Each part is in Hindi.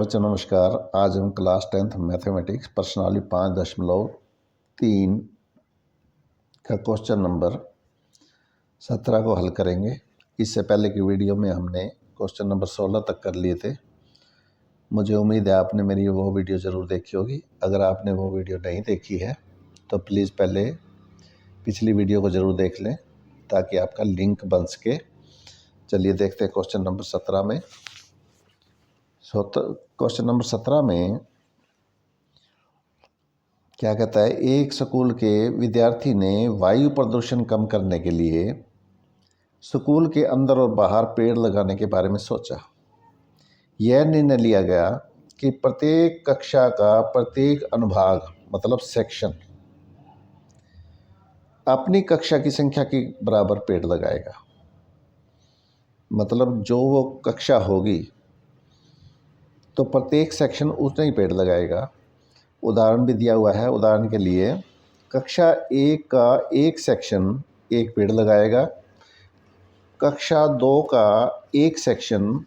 बच्चों नमस्कार। आज हम क्लास 10th मैथमेटिक्स प्रश्नावली 5.3 का क्वेश्चन नंबर 17 को हल करेंगे। इससे पहले की वीडियो में हमने क्वेश्चन नंबर 16 तक कर लिए थे। मुझे उम्मीद है आपने मेरी वो वीडियो ज़रूर देखी होगी। अगर आपने वो वीडियो नहीं देखी है तो प्लीज़ पहले पिछली वीडियो को ज़रूर देख लें ताकि आपका लिंक बन सके। चलिए देखते हैं क्वेश्चन नंबर 17 में। क्वेश्चन नंबर 17 में क्या कहता है, एक स्कूल के विद्यार्थी ने वायु प्रदूषण कम करने के लिए स्कूल के अंदर और बाहर पेड़ लगाने के बारे में सोचा। यह निर्णय लिया गया कि प्रत्येक कक्षा का प्रत्येक अनुभाग मतलब सेक्शन अपनी कक्षा की संख्या के बराबर पेड़ लगाएगा। मतलब जो वो कक्षा होगी तो प्रत्येक सेक्शन उतना ही पेड़ लगाएगा। उदाहरण भी दिया हुआ है। उदाहरण के लिए कक्षा 1 का एक सेक्शन एक पेड़ लगाएगा, कक्षा 2 का एक सेक्शन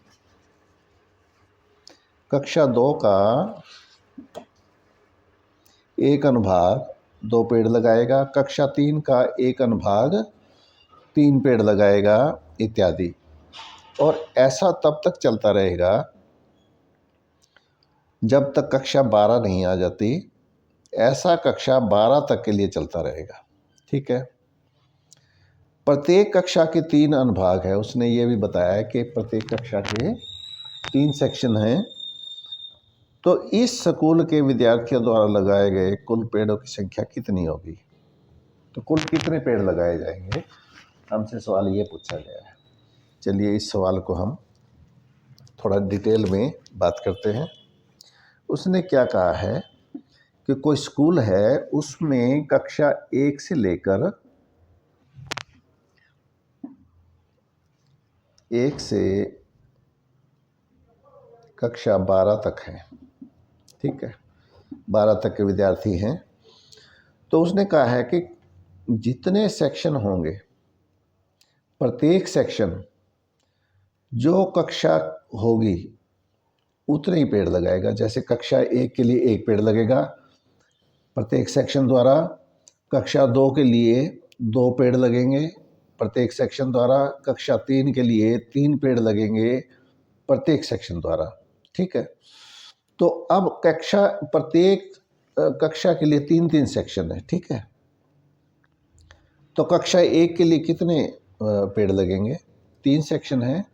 कक्षा 2 का एक अनुभाग 2 पेड़ लगाएगा, कक्षा 3 का एक अनुभाग 3 पेड़ लगाएगा इत्यादि। और ऐसा तब तक चलता रहेगा जब तक कक्षा 12 नहीं आ जाती। ऐसा कक्षा 12 तक के लिए चलता रहेगा। ठीक है। प्रत्येक कक्षा के 3 अनुभाग है। उसने ये भी बताया कि प्रत्येक कक्षा के 3 सेक्शन हैं। तो इस स्कूल के विद्यार्थियों द्वारा लगाए गए कुल पेड़ों की संख्या कितनी होगी? तो कुल कितने पेड़ लगाए जाएंगे, हमसे सवाल ये पूछा गया है। चलिए इस सवाल को हम थोड़ा डिटेल में बात करते हैं। उसने क्या कहा है कि कोई स्कूल है, उसमें कक्षा 1 से लेकर 1 से कक्षा 12 तक है। ठीक है, 12 तक के विद्यार्थी हैं। तो उसने कहा है कि जितने सेक्शन होंगे, प्रत्येक सेक्शन जो कक्षा होगी उतने ही पेड़ लगाएगा। जैसे कक्षा 1 के लिए 1 पेड़ लगेगा प्रत्येक सेक्शन द्वारा, कक्षा 2 के लिए 2 पेड़ लगेंगे प्रत्येक सेक्शन द्वारा, कक्षा 3 के लिए 3 पेड़ लगेंगे प्रत्येक सेक्शन द्वारा। ठीक है। तो अब प्रत्येक कक्षा के लिए 3-3 सेक्शन है। ठीक है। तो कक्षा 1 के लिए कितने पेड़ लगेंगे? 3 सेक्शन है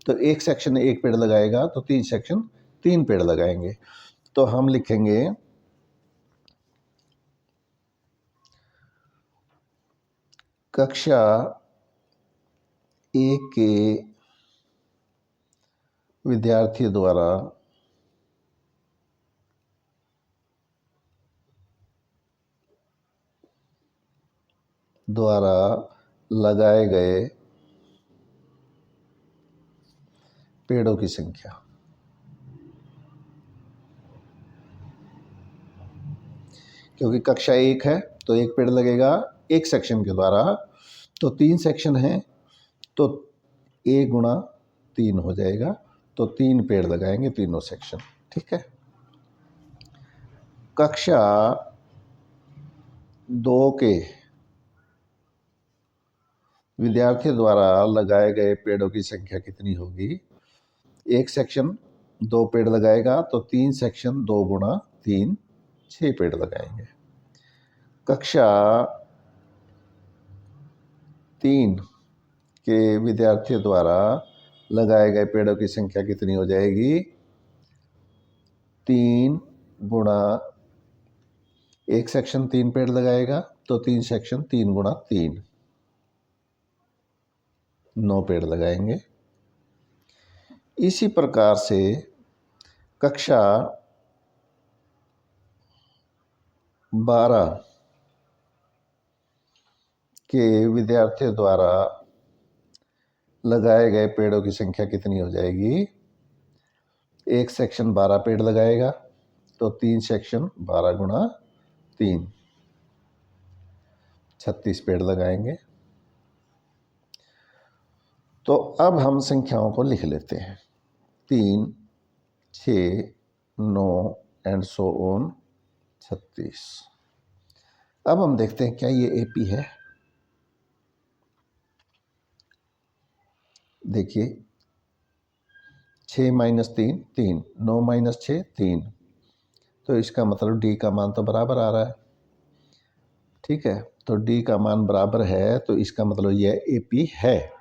तो एक सेक्शन 1 पेड़ लगाएगा तो 3 सेक्शन 3 पेड़ लगाएंगे। तो हम लिखेंगे कक्षा 1 के विद्यार्थी द्वारा लगाए गए पेड़ों की संख्या। क्योंकि कक्षा 1 है तो 1 पेड़ लगेगा एक सेक्शन के द्वारा, तो 3 सेक्शन हैं तो 1 गुणा 3 हो जाएगा, तो 3 पेड़ लगाएंगे तीनों सेक्शन। ठीक है। कक्षा 2 के विद्यार्थियों द्वारा लगाए गए पेड़ों की संख्या कितनी होगी? एक सेक्शन 2 पेड़ लगाएगा तो 3 सेक्शन 2 गुणा 3 6 पेड़ लगाएंगे। कक्षा 3 के विद्यार्थियों द्वारा लगाए गए पेड़ों की संख्या कितनी हो जाएगी? 3 गुणा एक सेक्शन 3 पेड़ लगाएगा तो 3 सेक्शन 3 गुणा 3 9 पेड़ लगाएंगे। इसी प्रकार से कक्षा 12 के विद्यार्थियों द्वारा लगाए गए पेड़ों की संख्या कितनी हो जाएगी? एक सेक्शन 12 पेड़ लगाएगा तो 3 सेक्शन 12 गुणा 3 36 पेड़ लगाएंगे। तो अब हम संख्याओं को लिख लेते हैं। 3, 6, 9 एंड सो ऑन 36। अब हम देखते हैं क्या ये AP है। देखिए 6 माइनस 3 3, 9 माइनस 6 3, तो इसका मतलब D का मान तो बराबर आ रहा है। ठीक है, तो D का मान बराबर है तो इसका मतलब यह AP है।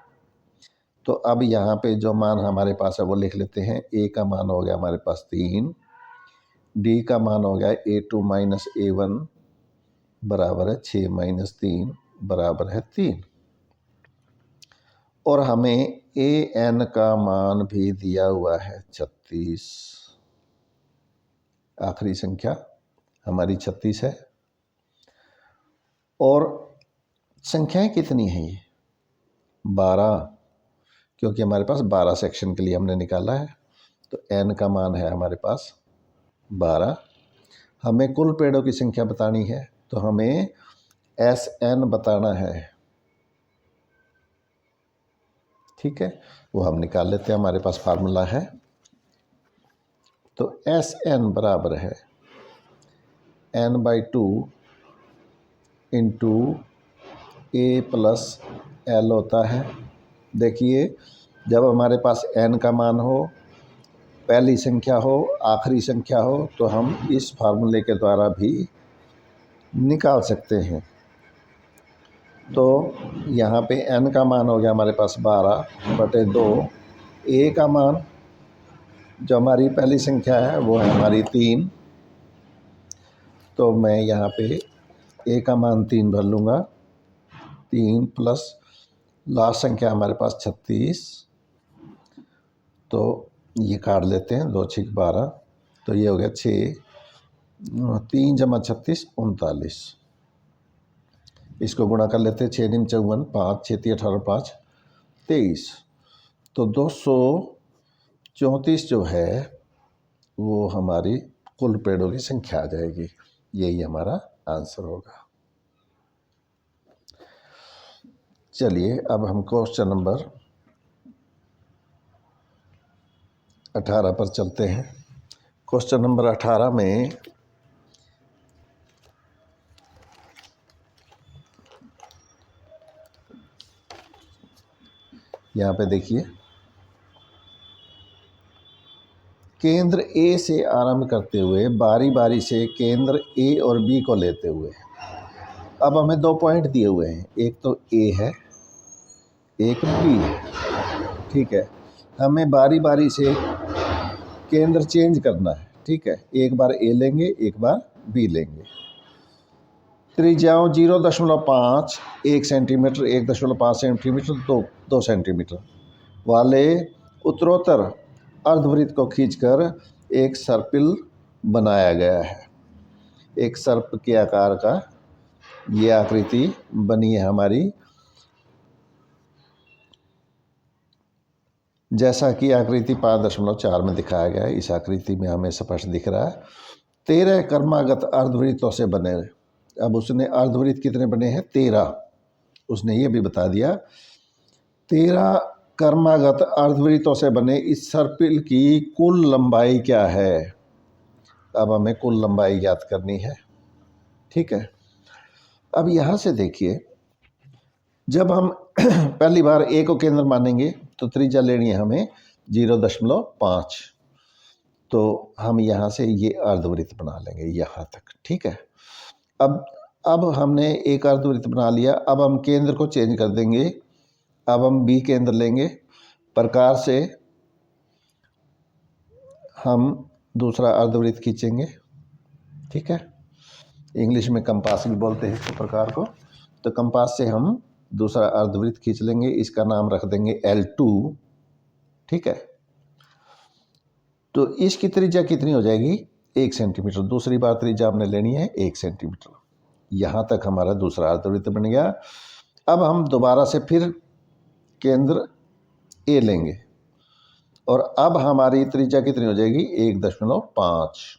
तो अब यहाँ पे जो मान हमारे पास है वो लिख लेते हैं। A का मान हो गया हमारे पास 3, D का मान हो गया A2 माइनस A1 बराबर है 6 माइनस 3 बराबर है 3, और हमें AN का मान भी दिया हुआ है 36। आखिरी संख्या हमारी 36 है। और संख्याएं कितनी हैं ये? 12, क्योंकि हमारे पास 12 सेक्शन के लिए हमने निकाला है। तो N का मान है हमारे पास 12। हमें कुल पेड़ों की संख्या बतानी है तो हमें SN बताना है। ठीक है, वो हम निकाल लेते हैं, हमारे पास फार्मूला है। तो SN बराबर है N/2 into A plus L होता है। देखिए जब हमारे पास N का मान हो, पहली संख्या हो, आखिरी संख्या हो, तो हम इस फार्मूले के द्वारा भी निकाल सकते हैं। तो यहाँ पे N का मान हो गया हमारे पास 12/2। A का मान जो हमारी पहली संख्या है वो है हमारी 3, तो मैं यहाँ पे A का मान 3 भर लूँगा। 3 प्लस लास्ट संख्या हमारे पास 36, तो ये काट लेते हैं, 2 6 12, तो ये हो गया 6, 3 जमा 36 39। इसको गुणा कर लेते हैं, 6 दिन 54, 5 6 3 18 5 23, तो 234 जो है वो हमारी कुल पेड़ों की संख्या आ जाएगी। यही हमारा आंसर होगा। चलिए अब हम क्वेश्चन नंबर 18 पर चलते हैं। क्वेश्चन नंबर 18 में यहाँ पे देखिए, केंद्र A से आरंभ करते हुए बारी बारी से केंद्र A और B को लेते हुए, अब हमें 2 पॉइंट दिए हुए हैं, एक तो A है, एक B है। ठीक है, हमें बारी बारी से केंद्र चेंज करना है। ठीक है, एक बार A लेंगे, एक बार B लेंगे। त्रिज्याओं 0.5, 1 सेंटीमीटर, 1.5 सेंटीमीटर, 2 सेंटीमीटर वाले उत्तरोत्तर अर्धवृत्त को खींचकर एक सर्पिल बनाया गया है। एक सर्प के आकार का ये आकृति बनी है हमारी, जैसा कि आकृति 5.4 में दिखाया गया है। इस आकृति में हमें स्पष्ट दिख रहा है 13 कर्मागत अर्धवृत्तों से बने। अब उसने अर्धवृत्त कितने बने हैं? 13, उसने ये भी बता दिया। 13 कर्मागत अर्धवृत्तों से बने इस सर्पिल की कुल लंबाई क्या है? अब हमें कुल लंबाई ज्ञात करनी है। ठीक है, अब यहाँ से देखिए, जब हम पहली बार A को केंद्र मानेंगे तो त्रिज्या लेनी है हमें 0.5, तो हम यहाँ से ये अर्धवृत्त बना लेंगे यहाँ तक। ठीक है, अब हमने एक अर्धवृत्त बना लिया। अब हम केंद्र को चेंज कर देंगे, अब हम B केंद्र लेंगे। प्रकार से हम दूसरा अर्धवृत्त खींचेंगे। ठीक है, इंग्लिश में कंपास भी बोलते हैं इस प्रकार को। तो कंपास से हम दूसरा अर्धवृत्त खींच लेंगे, इसका नाम रख देंगे L2। ठीक है, तो इसकी त्रिज्या कितनी हो जाएगी? 1 सेंटीमीटर। दूसरी बार त्रिज्या हमने लेनी है 1 सेंटीमीटर। यहाँ तक हमारा दूसरा अर्धवृत्त बन गया। अब हम दोबारा से फिर केंद्र A लेंगे और अब हमारी त्रिज्या कितनी हो जाएगी? 1.5।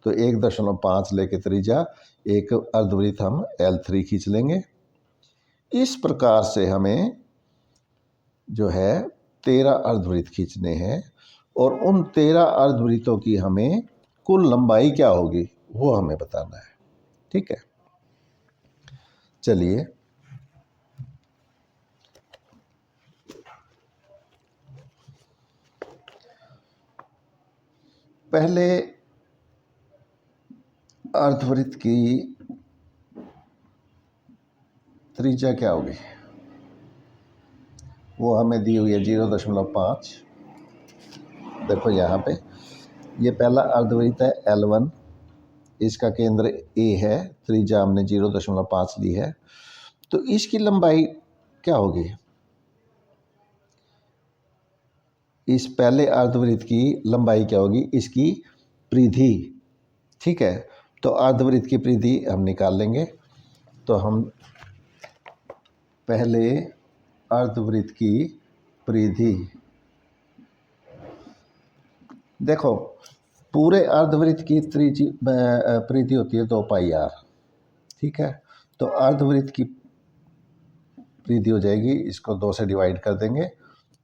तो 1.5 लेके त्रिज्या एक अर्धवृत्त हम L3 खींच लेंगे। इस प्रकार से हमें जो है 13 अर्धवृत्त खींचने हैं और उन 13 अर्धवृत्तों की हमें कुल लंबाई क्या होगी वो हमें बताना है। ठीक है, चलिए पहले अर्धवृत्त की त्रिज्या क्या होगी वो हमें दी हुई है 0.5। देखो यहाँ पे ये पहला अर्धवृत्त है L1, इसका केंद्र A है, त्रिज्या हमने 0.5 ली है। तो इसकी लंबाई क्या होगी, इस पहले अर्धवृत्त की लंबाई क्या होगी, इसकी परिधि। ठीक है, तो अर्धवृत्त की परिधि हम निकाल लेंगे। तो हम पहले अर्धवृत्त की परिधि, देखो पूरे अर्धवृत्त की परिधि होती है 2πr। ठीक है, तो अर्धवृत्त की परिधि हो जाएगी, इसको 2 से डिवाइड कर देंगे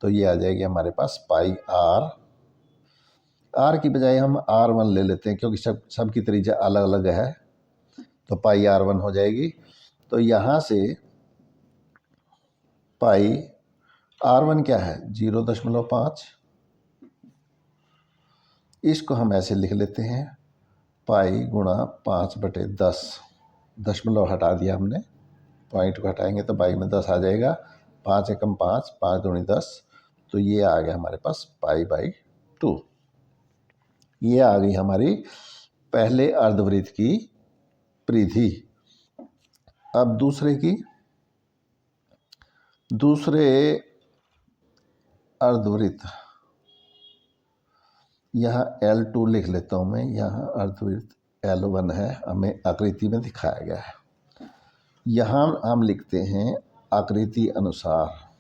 तो ये आ जाएगी हमारे पास πr। r की बजाय हम r1 ले लेते हैं क्योंकि सब की त्रिज्या अलग अलग है, तो πr1 हो जाएगी। तो यहाँ से πr1 क्या है 0.5, इसको हम ऐसे लिख लेते हैं पाई गुणा 5/10। दशमलव हटा दिया हमने, पॉइंट को हटाएंगे तो पाई में 10 आ जाएगा। 5 एकम 5, 5 दूनी 10, तो ये आ गया हमारे पास π/2। ये आ गई हमारी पहले अर्धवृत्त की परिधि। अब दूसरे अर्धवृत्त, यहाँ L2 लिख लेता हूँ मैं, यहाँ अर्धवृत्त L1 है, हमें आकृति में दिखाया गया है। यहाँ हम लिखते हैं आकृति अनुसार।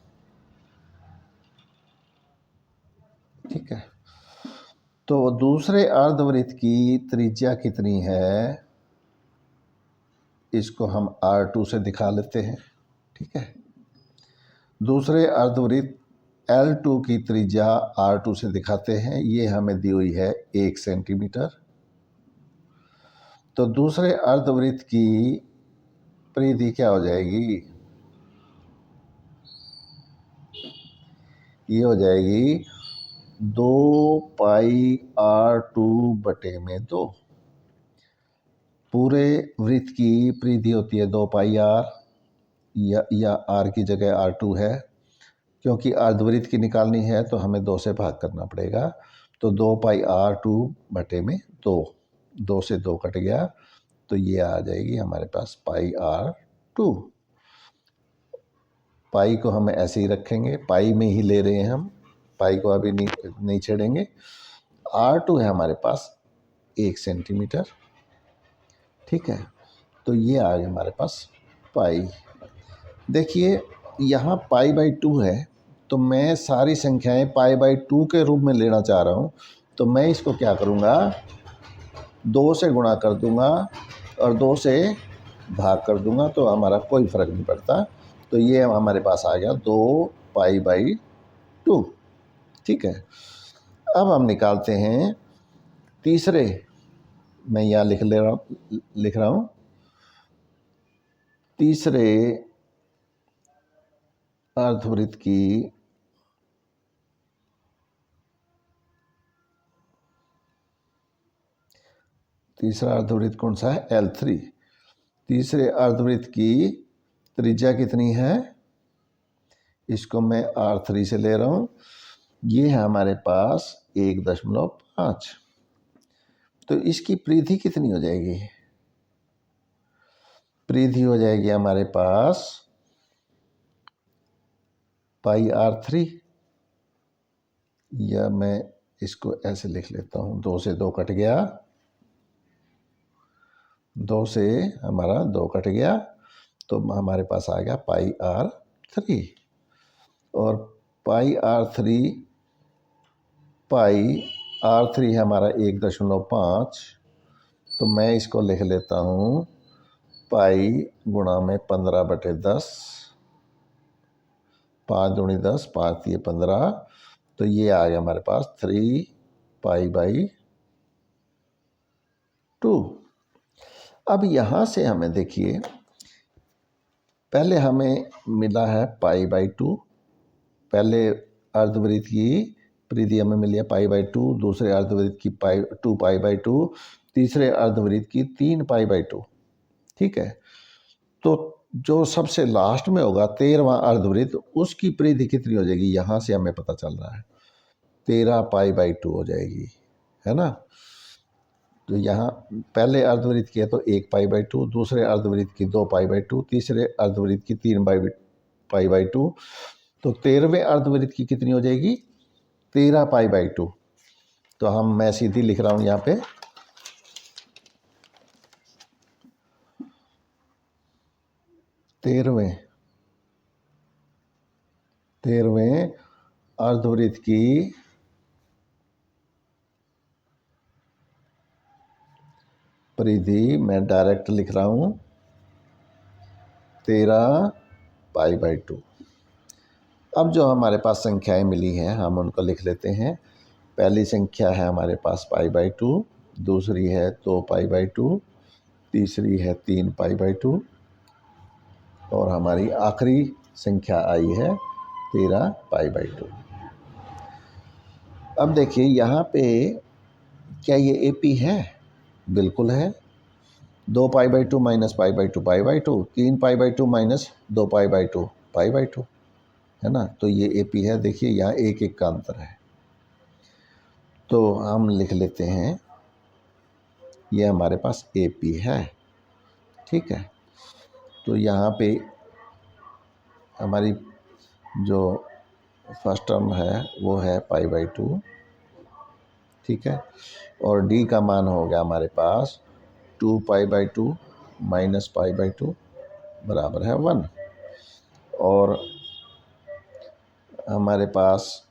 ठीक है, तो दूसरे अर्धवृत्त की त्रिज्या कितनी है, इसको हम R2 से दिखा लेते हैं। ठीक है, दूसरे अर्धवृत्त L2 की त्रिज्या R2 से दिखाते हैं, ये हमें दी हुई है 1 सेंटीमीटर। तो दूसरे अर्धवृत्त की परिधि क्या हो जाएगी, ये हो जाएगी 2πr2/2। पूरे वृत्त की परिधि होती है 2πr, या r की जगह R2 है, क्योंकि अर्धवृत्त की निकालनी है तो हमें 2 से भाग करना पड़ेगा। तो 2πr2/2, 2 से 2 कट गया तो ये आ जाएगी हमारे पास πr2। पाई को हम ऐसे ही रखेंगे, पाई में ही ले रहे हैं हम, पाई को अभी नहीं छेड़ेंगे। R2 है हमारे पास 1 सेंटीमीटर। ठीक है, तो ये आ गया हमारे पास पाई। देखिए यहाँ π/2 है, तो मैं सारी संख्याएं π/2 के रूप में लेना चाह रहा हूँ, तो मैं इसको क्या करूँगा, 2 से गुणा कर दूँगा और 2 से भाग कर दूँगा, तो हमारा कोई फ़र्क नहीं पड़ता। तो ये हमारे पास आ गया 2π/2। ठीक है, अब हम निकालते हैं तीसरे, मैं यहाँ लिख रहा हूँ तीसरे अर्धवृत्त की तीसरा अर्धवृत्त कौन सा है, L3। तीसरे अर्धवृत्त की त्रिज्या कितनी है, इसको मैं R3 से ले रहा हूँ, ये है हमारे पास 1.5। तो इसकी परिधि कितनी हो जाएगी, परिधि हो जाएगी हमारे पास πr3, या मैं इसको ऐसे लिख लेता हूँ, 2 से 2 कट गया, 2 से हमारा 2 कट गया, तो हमारे पास आ गया πr3। और πr3 है हमारा 1.5, तो मैं इसको लिख लेता हूँ पाई गुणा में 15/10, 5 दूनी 10, 5 ये 15, तो ये आ गया हमारे पास 3π/2। अब यहाँ से हमें देखिए, पहले हमें मिला है π/2, पहले अर्धवृत्त की परिधि हमें मिली है π/2, दूसरे अर्धवृत्त की 2π/2, तीसरे अर्धवृत्त की 3π/2। ठीक है, तो जो सबसे लास्ट में होगा 13वां अर्धवृत्त, उसकी परिधि कितनी हो जाएगी, यहाँ से हमें पता चल रहा है 13π/2 हो जाएगी, है ना। तो यहाँ पहले अर्धवृत्त की है तो 1π/2, दूसरे अर्धवृत्त की 2π/2, तीसरे अर्धवृत्त की 3π/2, तो 13वें अर्धवृत्त की कितनी हो जाएगी 13π/2। तो मैं सीधी लिख रहा हूँ यहाँ पे 13वें अर्धवृत्त की परिधि मैं डायरेक्ट लिख रहा हूँ 13π/2। अब जो हमारे पास संख्याएं मिली हैं हम उनको लिख लेते हैं। पहली संख्या है हमारे पास π/2, दूसरी है 2π/2, तीसरी है 3π/2 और हमारी आखिरी संख्या आई है 13π/2। अब देखिए यहाँ पे क्या ये AP है, बिल्कुल है। 2π/2 माइनस π/2 π/2, 3π/2 माइनस 2π/2 π/2, है ना। तो ये AP है। देखिए यहाँ एक एक का अंतर है, तो हम लिख लेते हैं ये हमारे पास AP है। ठीक है, तो यहाँ पे हमारी जो फर्स्ट टर्म है वो है π/2। ठीक है, और D का मान हो गया हमारे पास 2π/2 माइनस π/2 बराबर है 1। और हमारे पास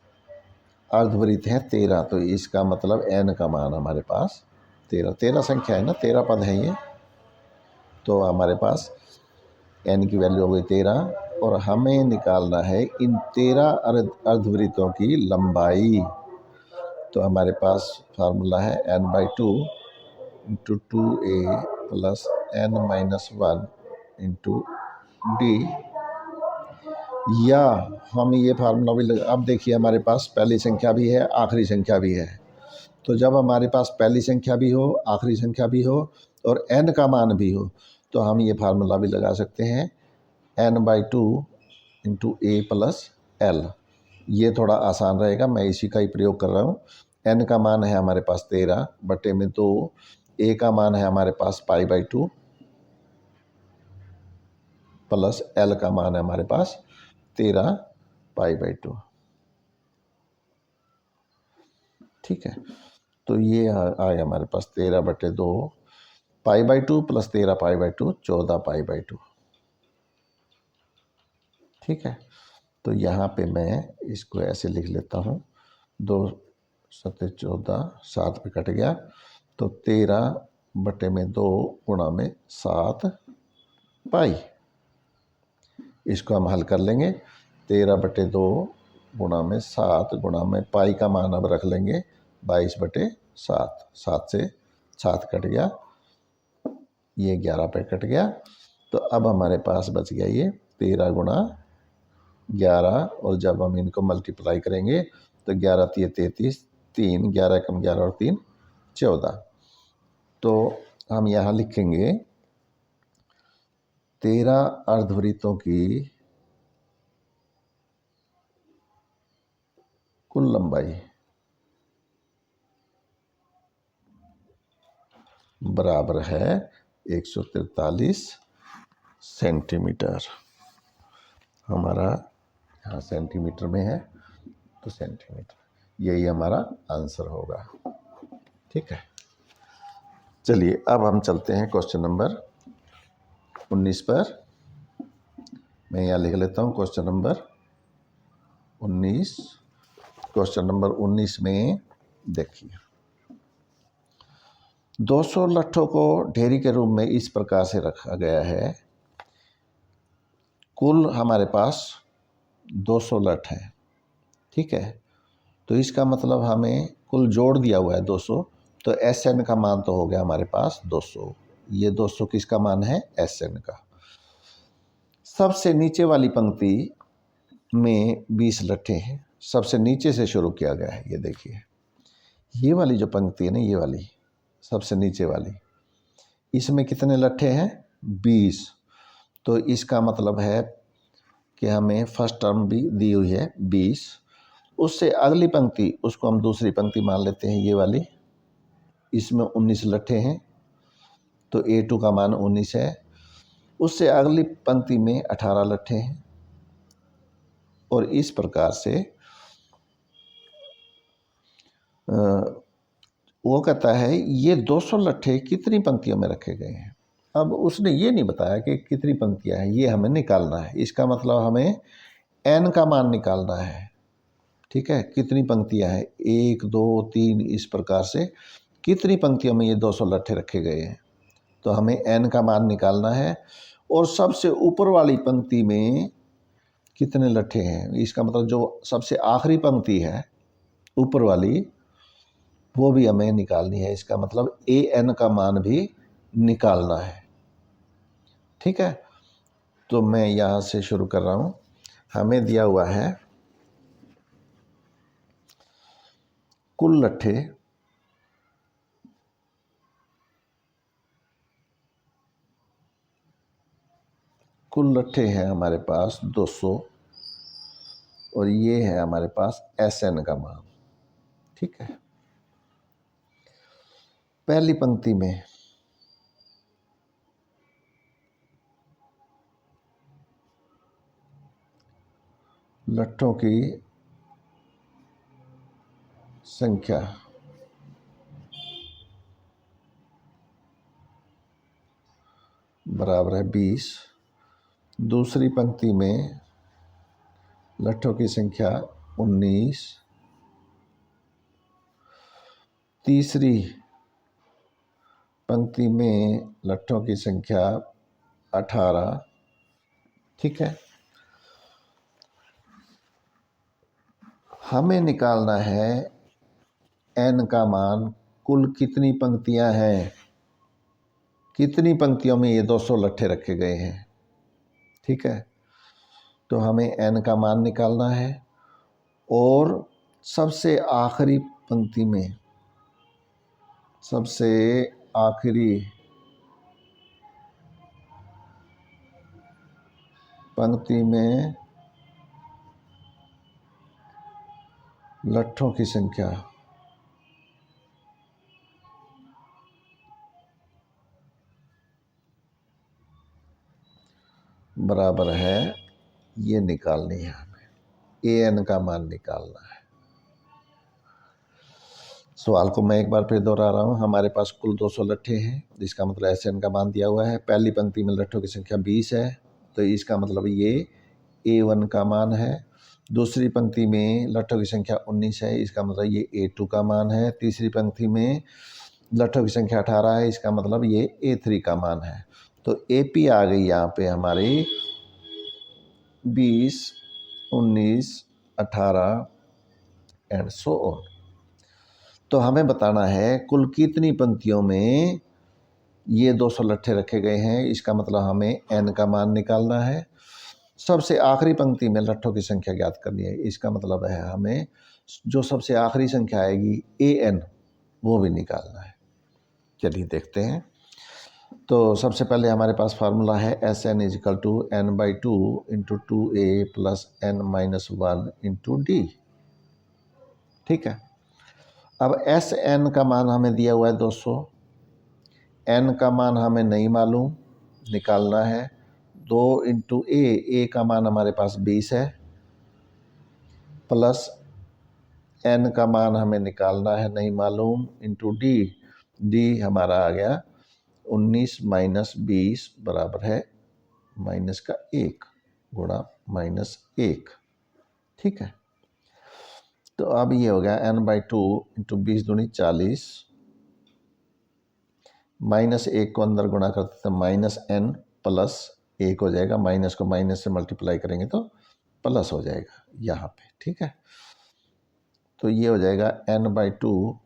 अर्धवृत्त है 13, तो इसका मतलब n का मान हमारे पास 13 संख्या है ना, 13 पद है ये, तो हमारे पास n की वैल्यू हो गई 13। और हमें निकालना है इन 13 अर्धवृत्तों की लंबाई। तो हमारे पास फार्मूला है n/2 × 2a plus n-1 × d, या हम ये फार्मूला भी अब देखिए हमारे पास पहली संख्या भी है, आखिरी संख्या भी है। तो जब हमारे पास पहली संख्या भी हो, आखिरी संख्या भी हो और n का मान भी हो, तो हम ये फार्मूला भी लगा सकते हैं n/2 × a प्लस l। ये थोड़ा आसान रहेगा, मैं इसी का ही प्रयोग कर रहा हूँ। n का मान है हमारे पास 13 बटे में 2, a का मान है हमारे पास π/2 प्लस l का मान है हमारे पास 13π/2। ठीक है, तो ये आया हमारे पास 13/2, π/2 प्लस 13π/2 14π/2। ठीक है, तो यहाँ पे मैं इसको ऐसे लिख लेता हूँ, 2 7 14, 7 पे कट गया, तो 13/2 गुणा में 7 पाई। इसको हम हल कर लेंगे। 13/2 गुणा में 7 गुणा में पाई का मान अब रख लेंगे 22/7। 7 से 7 कट गया, ये 11 पे कट गया। तो अब हमारे पास बच गया ये 13 गुणा 11, और जब हम इनको मल्टीप्लाई करेंगे तो 11 × 33, 3 11 कम 11 और 3 14। तो हम यहाँ लिखेंगे 13 अर्धवृत्तों की कुल लंबाई बराबर है 143 सेंटीमीटर। हमारा यहाँ सेंटीमीटर में है तो सेंटीमीटर, यही हमारा आंसर होगा। ठीक है, चलिए अब हम चलते हैं क्वेश्चन नंबर 19 पर। मैं यहाँ लिख लेता हूँ क्वेश्चन नंबर 19। क्वेश्चन नंबर 19 में देखिए, 200 लट्ठों को ढेरी के रूप में इस प्रकार से रखा गया है। कुल हमारे पास 200 लट्ठ हैं। ठीक है, तो इसका मतलब हमें कुल जोड़ दिया हुआ है 200, तो एस एन का मान तो हो गया हमारे पास 200। ये 200 किसका मान है? एस एन का। सबसे नीचे वाली पंक्ति में 20 लट्ठे हैं, सबसे नीचे से शुरू किया गया है। ये देखिए, ये वाली जो पंक्ति है ना, ये वाली सबसे नीचे वाली, इसमें कितने लट्ठे हैं? 20। तो इसका मतलब है कि हमें फर्स्ट टर्म भी दी हुई है 20, उससे अगली पंक्ति उसको हम दूसरी पंक्ति मान लेते हैं, ये वाली, इसमें 19 लट्ठे हैं, तो A2 का मान 19 है। उससे अगली पंक्ति में 18 लट्ठे हैं, और इस प्रकार से वो कहता है ये 200 लट्ठे कितनी पंक्तियों में रखे गए हैं। अब उसने ये नहीं बताया कि कितनी पंक्तियां हैं, ये हमें निकालना है। इसका मतलब हमें n का मान निकालना है, ठीक है। कितनी पंक्तियां हैं? 1 2 3, इस प्रकार से कितनी पंक्तियों में ये 200 लट्ठे रखे गए हैं, तो हमें n का मान निकालना है। और सबसे ऊपर वाली पंक्ति में कितने लट्ठे हैं, इसका मतलब जो सबसे आखिरी पंक्ति है ऊपर वाली, वो भी हमें निकालनी है। इसका मतलब an का मान भी निकालना है, ठीक है। तो मैं यहाँ से शुरू कर रहा हूँ। हमें दिया हुआ है कुल लट्ठे हैं हमारे पास 200, और ये है हमारे पास SN का मान, ठीक है। पहली पंक्ति में लट्ठों की संख्या बराबर है 20, दूसरी पंक्ति में लट्ठों की संख्या 19, तीसरी पंक्ति में लट्ठों की संख्या 18, ठीक है। हमें निकालना है n का मान, कुल कितनी पंक्तियां हैं, कितनी पंक्तियों में ये 200 लट्ठे रखे गए हैं, ठीक है। तो हमें n का मान निकालना है, और सबसे आखिरी पंक्ति में, सबसे आखिरी पंक्ति में लट्ठों की संख्या बराबर है, ये निकालनी है हमें, an का मान निकालना है। सवाल को मैं एक बार फिर दोहरा रहा हूँ। हमारे पास कुल 200 लट्ठे हैं, जिसका मतलब SN का मान दिया हुआ है। पहली पंक्ति में लट्ठों की संख्या 20 है, तो इसका मतलब ये A1 का मान है। दूसरी पंक्ति में लट्ठों की संख्या 19 है, इसका मतलब ये A2 का मान है। तीसरी पंक्ति में लट्ठों की संख्या 18 है, इसका मतलब ये A3 का मान है। तो AP आ गई यहाँ पे हमारी 20, 19, 18 एंड सो ऑन। तो हमें बताना है कुल कितनी पंक्तियों में ये 200 लट्ठे रखे गए हैं। इसका मतलब हमें n का मान निकालना है। सबसे आखिरी पंक्ति में लट्ठों की संख्या ज्ञात करनी है। इसका मतलब है हमें जो सबसे आखिरी संख्या आएगी an, वो भी निकालना है। चलिए देखते हैं। तो सबसे पहले हमारे पास फार्मूला है SN = n/2 × 2a + n-1 × d, ठीक है। अब SN का मान हमें दिया हुआ है 200, n का मान हमें नहीं मालूम, निकालना है। 2 × a का मान हमारे पास 20 है, प्लस n का मान हमें निकालना है, नहीं मालूम, × d हमारा आ गया 19 - 20 बराबर है -1 गुणा -1, ठीक है। तो अब ये हो गया n/2 × 20 दूनी 40, -1 को अंदर गुणा करते तो -n + 1 हो जाएगा, माइनस को माइनस से मल्टीप्लाई करेंगे तो प्लस हो जाएगा यहाँ पे, ठीक है। तो ये हो जाएगा n/2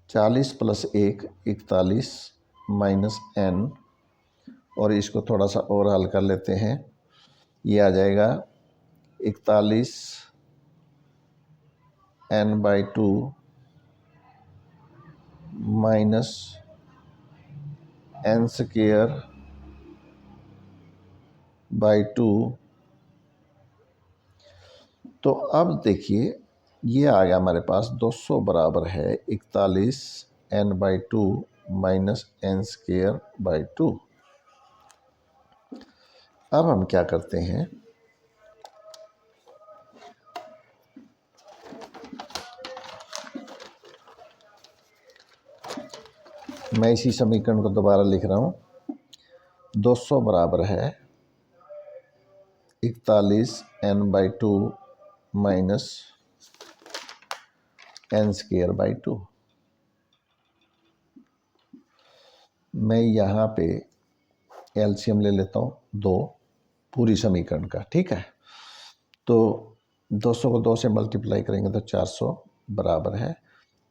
40 + 1 41 माइनस n, और इसको थोड़ा सा और हल कर लेते हैं। ये आ जाएगा 41 n/2 माइनस n²/2। तो अब देखिए ये आ गया हमारे पास 200 बराबर है 41 n/2 माइनस n²/2। अब हम क्या करते हैं, मैं इसी समीकरण को दोबारा लिख रहा हूँ। 200 बराबर है 41 n/2 माइनस n²/2। मैं यहाँ पे एलसीएम ले लेता हूँ 2 पूरी समीकरण का, ठीक है। तो 200 को 2 से मल्टीप्लाई करेंगे तो 400 बराबर है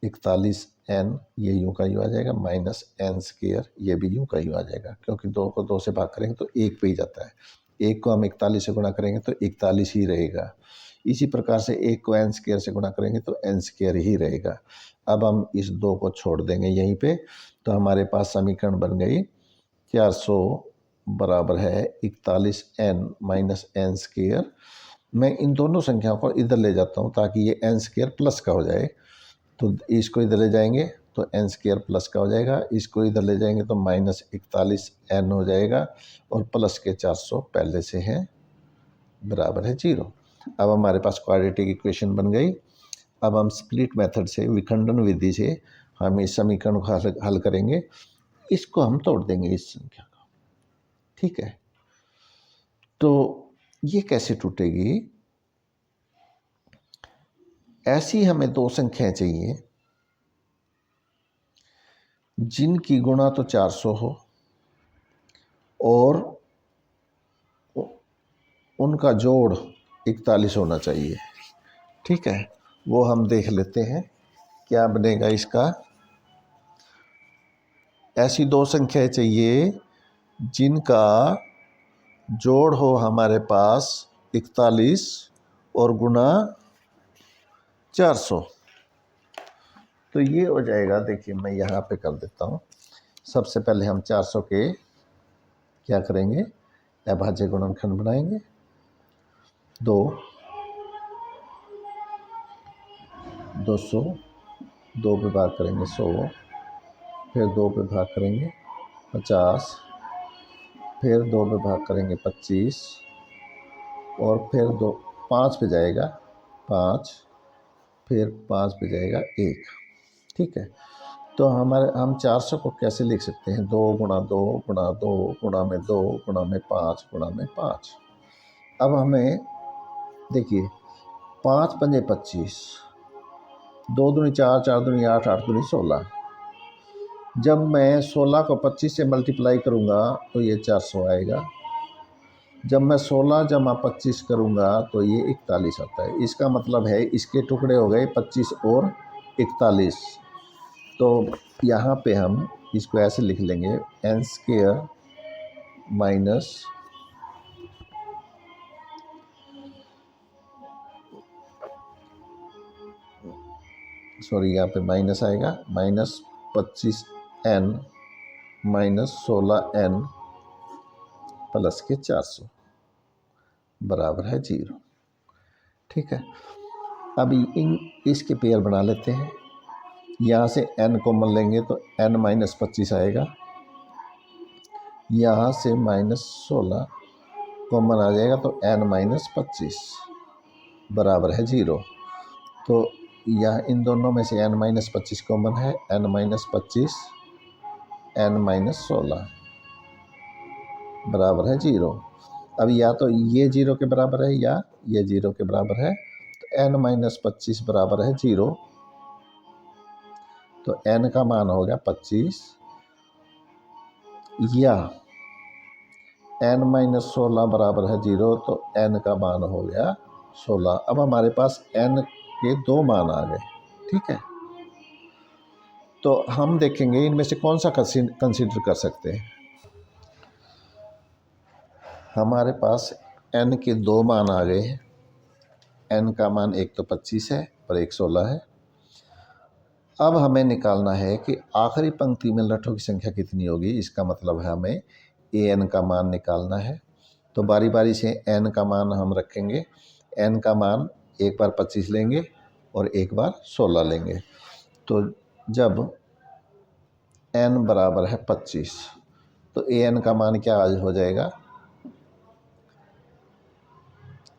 41 n, ये यूँ का यूँ आ जाएगा, माइनस n², ये भी यूँ का यूँ आ जाएगा, क्योंकि 2 को 2 से भाग करेंगे तो 1 पे ही जाता है। 1 को हम 41 से गुणा करेंगे तो 41 ही रहेगा। इसी प्रकार से 1 को n² से गुणा करेंगे तो n² ही रहेगा। अब हम इस 2 को छोड़ देंगे यहीं पे, तो हमारे पास समीकरण बन गई 400 बराबर है 41 n माइनस n²। मैं इन दोनों संख्याओं को इधर ले जाता हूँ ताकि ये n² प्लस का हो जाए। तो इसको इधर ले जाएंगे तो n² प्लस का हो जाएगा, इसको इधर ले जाएंगे तो माइनस 41 n हो जाएगा, और प्लस के 400 पहले से हैं बराबर है 0। अब हमारे पास क्वाड्रेटिक इक्वेशन बन गई। अब हम स्प्लिट मेथड से, विखंडन विधि से हम इस समीकरण को हल करेंगे। इसको हम तोड़ देंगे इस संख्या को, ठीक है। तो ये कैसे टूटेगी, ऐसी हमें 2 संख्याएं चाहिए जिनकी गुणा तो 400 हो और उनका जोड़ 41 होना चाहिए, ठीक है। वो हम देख लेते हैं क्या बनेगा इसका। ऐसी 2 संख्याएं चाहिए जिनका जोड़ हो हमारे पास 41 और गुणा 400। तो ये हो जाएगा, देखिए मैं यहाँ पे कर देता हूँ। सबसे पहले हम 400 के क्या करेंगे, अभाज्य गुणनखंड बनाएंगे। 2 200, 2 पे भाग करेंगे 100, फिर 2 पे भाग करेंगे 50, फिर 2 पे भाग करेंगे 25, और फिर 5 पे जाएगा 5, फिर 5 पे जाएगा 1, ठीक है। तो हम 400 को कैसे लिख सकते हैं, 2 गुणा 2 गुणा 2 गुणा में 2 गुणा में 5 गुणा में 5। अब हमें देखिए 5 पंजे 25, 2 दूनी 4, 4 दूनी 8, 8 दूनी 16। जब मैं 16 को 25 से मल्टीप्लाई करूँगा तो ये 400 आएगा। जब मैं 16 जमा 25 करूँगा तो ये 41 आता है। इसका मतलब है इसके टुकड़े हो गए 25 और 41। तो यहाँ पे हम इसको ऐसे लिख लेंगे n² माइनस यहाँ पे माइनस आएगा, minus 25n minus 16n plus के 400 बराबर है 0, ठीक है। अब इसके पेयर बना लेते हैं। यहाँ से n कॉमन लेंगे तो n माइनस 25 आएगा, यहाँ से माइनस 16 कॉमन आ जाएगा तो n माइनस 25 बराबर है 0। तो यह इन दोनों में से n माइनस 25 कॉमन है, n माइनस 25 n माइनस 16 बराबर है 0। अब या तो ये 0 के बराबर है या ये 0 के बराबर है, तो n माइनस 25 बराबर है 0। तो n का मान हो गया 25, या n माइनस 16 बराबर है 0, तो n का मान हो गया 16। अब हमारे पास n के 2 मान आ गए, ठीक है। तो हम देखेंगे इनमें से कौन सा कंसीडर कर सकते हैं। हमारे पास n के 2 मान आ गए हैं। n का मान एक तो 25 है और एक 16 है। अब हमें निकालना है कि आखिरी पंक्ति में लठों की संख्या कितनी होगी। इसका मतलब है हमें an का मान निकालना है। तो बारी बारी से n का मान हम रखेंगे। n का मान एक बार 25 लेंगे और एक बार 16 लेंगे। तो जब n बराबर है 25 तो an का मान क्या हो जाएगा,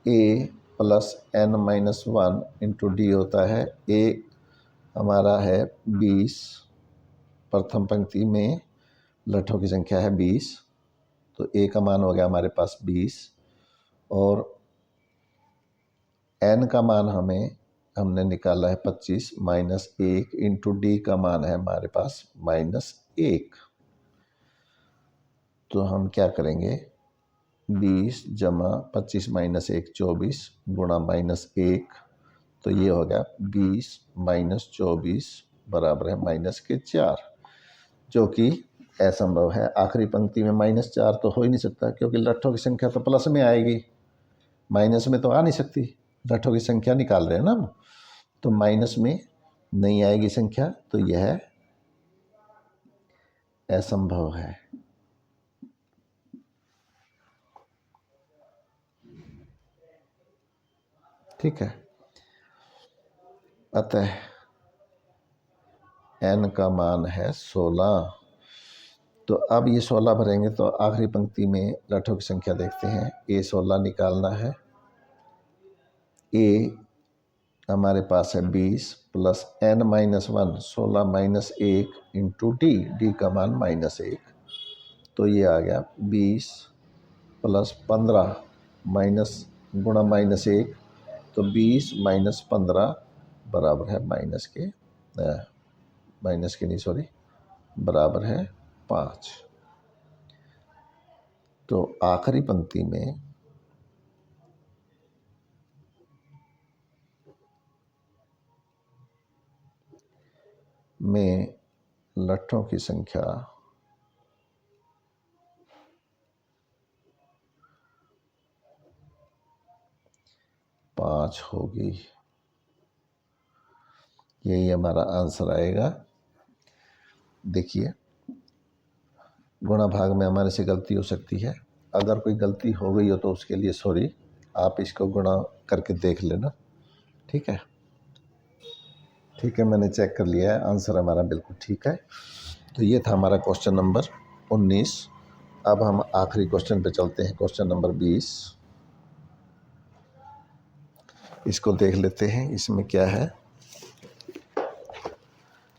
a plus n minus 1 into D होता है। a हमारा है 20, प्रथम पंक्ति में लठों की संख्या है 20, तो a का मान हो गया हमारे पास 20 और n का मान हमने निकाला है 25 माइनस 1 इंटू डी का मान है हमारे पास -1। तो हम क्या करेंगे, 20 जमा 25 माइनस 1 24 गुणा -1, तो ये हो गया 20 माइनस 24 बराबर है -4, जो कि असंभव है। आखिरी पंक्ति में -4 तो हो ही नहीं सकता, क्योंकि लठों की संख्या तो प्लस में आएगी, माइनस में तो आ नहीं सकती। लठों की संख्या निकाल रहे हैं ना हम, तो माइनस में नहीं आएगी संख्या, तो यह असंभव है। ठीक है, अतः n का मान है 16। तो अब ये 16 भरेंगे तो आखिरी पंक्ति में लठों की संख्या देखते हैं। a 16 निकालना है। a हमारे पास है 20 plus n minus 1 16 minus 1 into D का मान -1, तो ये आ गया 20 प्लस 15 माइनस गुणा -1, तो 20 माइनस 15 बराबर है बराबर है 5। तो आखिरी पंक्ति में लठों की संख्या 5 होगी। यही हमारा आंसर आएगा। देखिए, गुणा भाग में हमारे से गलती हो सकती है। अगर कोई गलती हो गई हो तो उसके लिए सॉरी, आप इसको गुणा करके देख लेना। ठीक है, ठीक है, मैंने चेक कर लिया है, आंसर हमारा बिल्कुल ठीक है। तो ये था हमारा क्वेश्चन नंबर 19। अब हम आखिरी क्वेश्चन पे चलते हैं, क्वेश्चन नंबर 20। इसको देख लेते हैं, इसमें क्या है।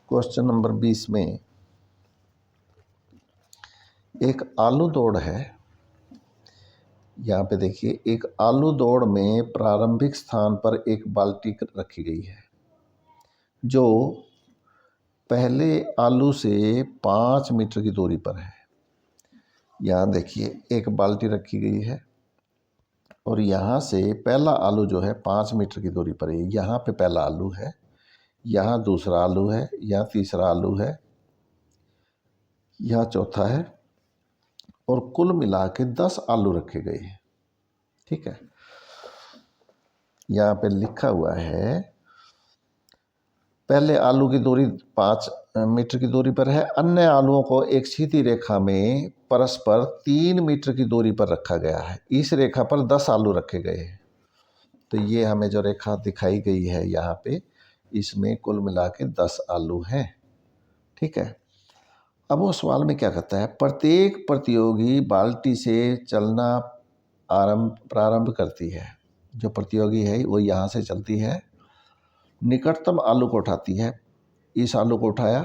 क्वेश्चन नंबर 20 में एक आलू दौड़ है। यहाँ पे देखिए, एक आलू दौड़ में प्रारंभिक स्थान पर एक बाल्टी रखी गई है जो पहले आलू से 5 मीटर की दूरी पर है। यहाँ देखिए, एक बाल्टी रखी गई है और यहाँ से पहला आलू जो है 5 मीटर की दूरी पर है। यहाँ पे पहला आलू है, यहाँ दूसरा आलू है, यहाँ तीसरा आलू है, यहाँ चौथा है, और कुल मिला के 10 आलू रखे गए हैं। ठीक है, यहाँ पे लिखा हुआ है पहले आलू की दूरी 5 मीटर की दूरी पर है। अन्य आलुओं को एक सीधी रेखा में परस्पर 3 मीटर की दूरी पर रखा गया है। इस रेखा पर 10 आलू रखे गए हैं। तो ये हमें जो रेखा दिखाई गई है यहाँ पे, इसमें कुल मिला के 10 आलू हैं। ठीक है, अब वो सवाल में क्या कहता है, प्रत्येक प्रतियोगी बाल्टी से चलना प्रारंभ करती है। जो प्रतियोगी है वो यहाँ से चलती है, निकटतम आलू को उठाती है। इस आलू को उठाया,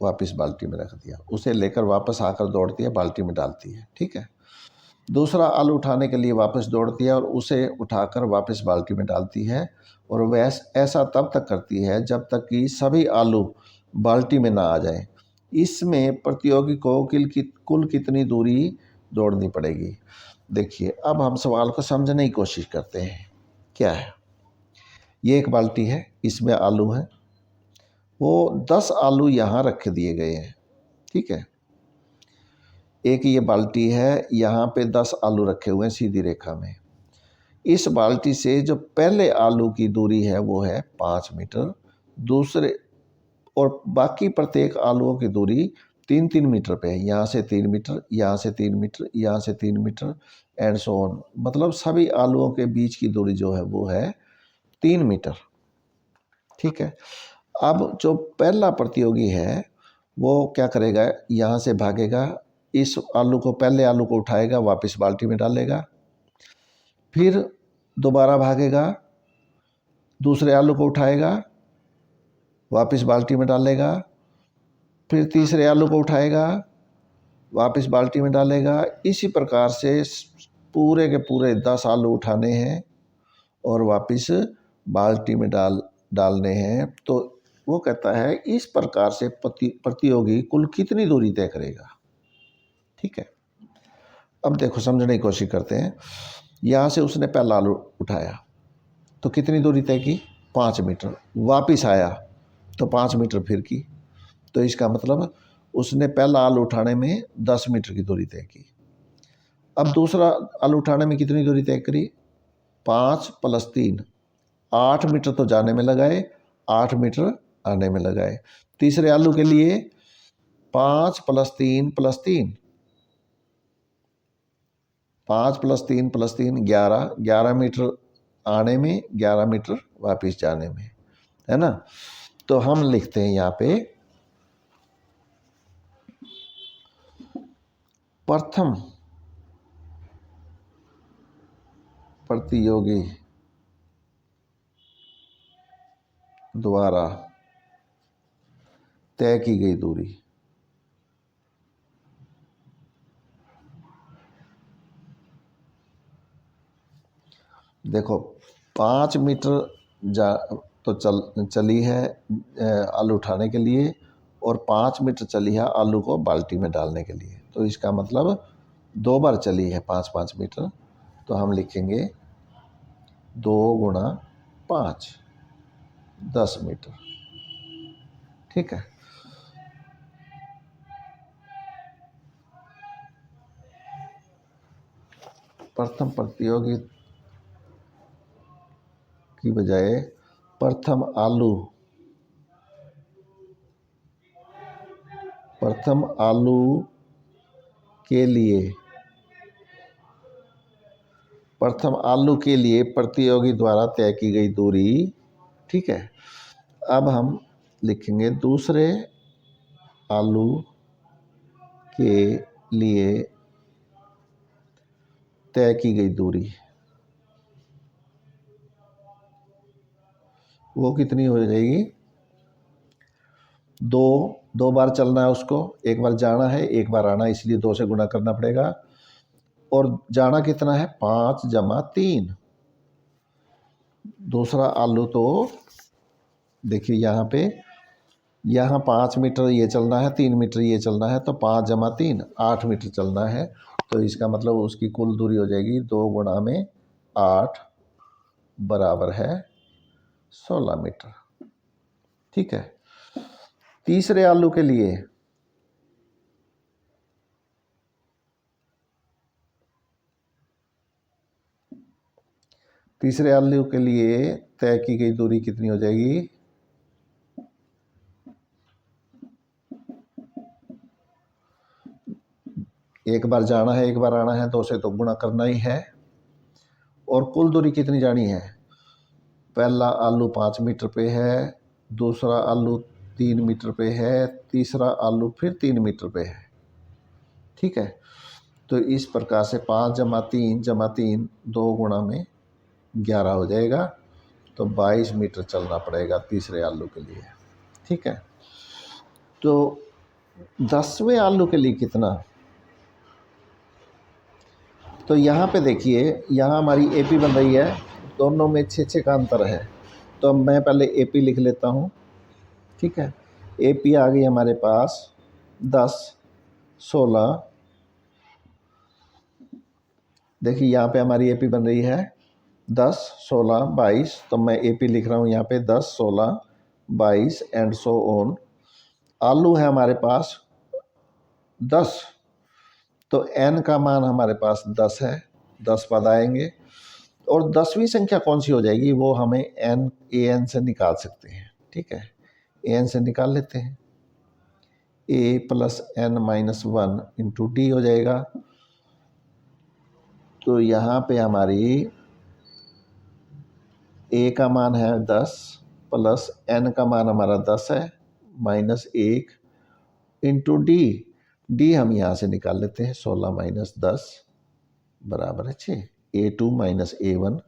वापस बाल्टी में रख दिया, उसे लेकर वापस आकर दौड़ती है, बाल्टी में डालती है। ठीक है, दूसरा आलू उठाने के लिए वापस दौड़ती है और उसे उठाकर वापस बाल्टी में डालती है, और वह ऐसा तब तक करती है जब तक कि सभी आलू बाल्टी में ना आ जाए। इसमें प्रतियोगी को कुल कितनी दूरी दौड़नी पड़ेगी। देखिए, अब हम सवाल को समझने की कोशिश करते हैं। क्या है। ये एक बाल्टी है, इसमें आलू है, वो 10 आलू यहाँ रख दिए गए हैं, ठीक है। एक ये बाल्टी है, यहाँ पे 10 आलू रखे हुए हैं सीधी रेखा में। इस बाल्टी से जो पहले आलू की दूरी है वो है 5 मीटर, दूसरे और बाकी प्रत्येक आलूओं की दूरी 3-3 मीटर पे है। यहाँ से 3 मीटर, यहाँ से 3 मीटर, यहाँ से 3 मीटर एंड सो ऑन। मतलब सभी आलूओं के बीच की दूरी जो है वो है 3 मीटर, ठीक है। अब जो पहला प्रतियोगी है वो क्या करेगा, यहाँ से भागेगा, इस आलू को, पहले आलू को उठाएगा, वापस बाल्टी में डालेगा, फिर दोबारा भागेगा, दूसरे आलू को उठाएगा, वापस बाल्टी में डालेगा, फिर तीसरे आलू को उठाएगा, वापस बाल्टी में डालेगा। इसी प्रकार से पूरे के पूरे 10 आलू उठाने हैं और वापस बाल्टी में डालने हैं। तो वो कहता है इस प्रकार से प्रतियोगी कुल कितनी दूरी तय करेगा, ठीक है। अब देखो समझने की कोशिश करते हैं। यहाँ से उसने पहला आलू उठाया तो कितनी दूरी तय की, 5 मीटर, वापस आया तो 5 मीटर फिर की, तो इसका मतलब उसने पहला आलू उठाने में 10 मीटर की दूरी तय की। अब दूसरा आलू उठाने में कितनी दूरी तय करी, 5 + 3, 8 मीटर तो जाने में लगाए, 8 मीटर आने में लगाए। तीसरे आलू के लिए 5 + 3 + 3, 5 + 3 + 3 11, 11 मीटर आने में, 11 मीटर वापस जाने में, है ना। तो हम लिखते हैं यहाँ पे प्रथम प्रतियोगी द्वारा तय की गई दूरी। देखो 5 मीटर तो चली है आलू उठाने के लिए, और 5 मीटर चली है आलू को बाल्टी में डालने के लिए। तो इसका मतलब 2 बार चली है 5-5 मीटर। तो हम लिखेंगे 2 × 5, 10 मीटर, ठीक है। प्रथम प्रतियोगी की बजाय प्रथम आलू के लिए प्रतियोगी द्वारा तय की गई दूरी, ठीक है। अब हम लिखेंगे दूसरे आलू के लिए तय की गई दूरी, वो कितनी हो जाएगी, 2 बार चलना है उसको, एक बार जाना है एक बार आना, इसलिए 2 से गुणा करना पड़ेगा। और जाना कितना है, 5 + 3। दूसरा आलू तो देखिए यहाँ 5 मीटर ये चलना है, 3 मीटर ये चलना है, तो 5 + 3 8 मीटर चलना है। तो इसका मतलब उसकी कुल दूरी हो जाएगी 2 × 8 बराबर है 16 मीटर, ठीक है। तीसरे आलू के लिए तय की गई दूरी कितनी हो जाएगी, एक बार जाना है एक बार आना है, 2 से तो गुणा करना ही है। और कुल दूरी कितनी जानी है, पहला आलू 5 मीटर पे है, दूसरा आलू 3 मीटर पे है, तीसरा आलू फिर 3 मीटर पे है, ठीक है। तो इस प्रकार से 5 + 3 + 3 2 × 11 हो जाएगा। तो 22 मीटर चलना पड़ेगा तीसरे आलू के लिए, ठीक है। तो 10वें आलू के लिए कितना, तो यहाँ पे देखिए, यहाँ हमारी एपी बन रही है, दोनों में 6-6 का अंतर है। तो मैं पहले एपी लिख लेता हूँ, ठीक है। एपी आ गई हमारे पास 10, 16। देखिए यहाँ पे हमारी एपी बन रही है 10, 16, 22, तो मैं AP लिख रहा हूँ यहाँ पे 10, 16, 22 एंड सो ऑन। आलू है हमारे पास 10, तो n का मान हमारे पास 10 है, 10 पद आएंगे। और 10वीं संख्या कौन सी हो जाएगी वो हमें an से निकाल सकते हैं। ठीक है, an से निकाल लेते हैं। a plus n minus 1 into D हो जाएगा। तो यहाँ पे हमारी a का मान है 10 प्लस n का मान हमारा 10 है माइनस 1 इंटू डी हम यहाँ से निकाल लेते हैं। 16 माइनस 10 बराबर है 6। A2 माइनस A1,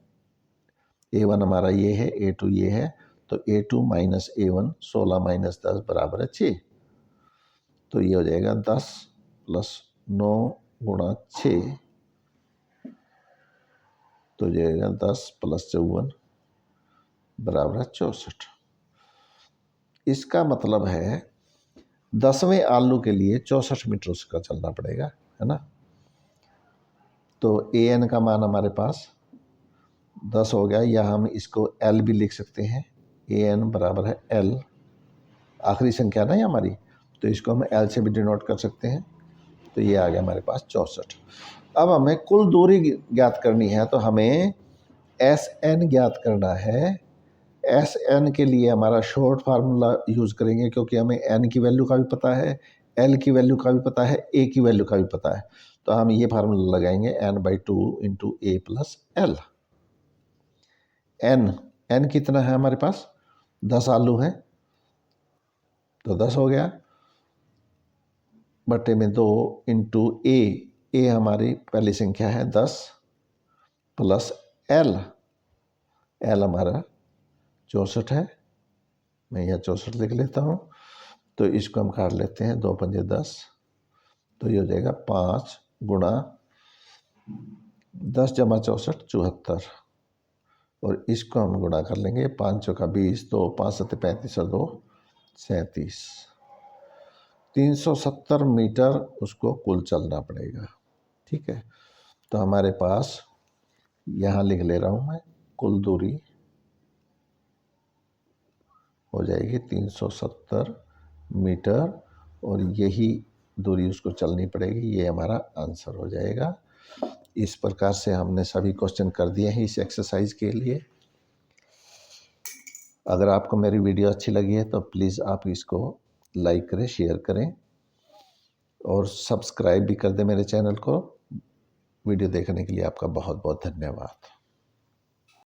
A1 हमारा ये है, A2 ये है, तो A2 माइनस A1 16 माइनस 10 बराबर है 6। तो ये हो जाएगा 10 प्लस 9 गुणा 6, तो जाएगा 10 प्लस 54 बराबर है 64। इसका मतलब है 10वें आलू के लिए 64 मीटर उसका चलना पड़ेगा, है ना। तो an का मान हमारे पास 10 हो गया, या हम इसको l भी लिख सकते हैं। an बराबर है l, आखिरी संख्या ना ये हमारी, तो इसको हम l से भी डिनोट कर सकते हैं। तो ये आ गया हमारे पास 64। अब हमें कुल दूरी ज्ञात करनी है, तो हमें Sn ज्ञात करना है। Sn के लिए हमारा शॉर्ट फार्मूला यूज़ करेंगे, क्योंकि हमें n की वैल्यू का भी पता है, l की वैल्यू का भी पता है, a की वैल्यू का भी पता है। तो हम ये फार्मूला लगाएंगे n/2 into a plus l। n कितना है हमारे पास, 10 आलू हैं, तो 10 हो गया बटे में 2 इंटू a हमारी पहली संख्या है 10 प्लस l हमारा 64 है, मैं यह 64 लिख लेता हूँ। तो इसको हम काट लेते हैं, 2 पंजे 10, तो ये हो जाएगा 5 गुणा 10 जमा 64 74, और इसको हम गुणा कर लेंगे, 5 चौका 20, 2 5 7 35 और 2 37, 370 मीटर उसको कुल चलना पड़ेगा। ठीक है, तो हमारे पास यहाँ लिख ले रहा हूँ मैं, कुल दूरी हो जाएगी 370 मीटर, और यही दूरी उसको चलनी पड़ेगी। ये हमारा आंसर हो जाएगा। इस प्रकार से हमने सभी क्वेश्चन कर दिए हैं इस एक्सरसाइज के लिए। अगर आपको मेरी वीडियो अच्छी लगी है तो प्लीज़ आप इसको लाइक करें, शेयर करें और सब्सक्राइब भी कर दें मेरे चैनल को। वीडियो देखने के लिए आपका बहुत बहुत धन्यवाद।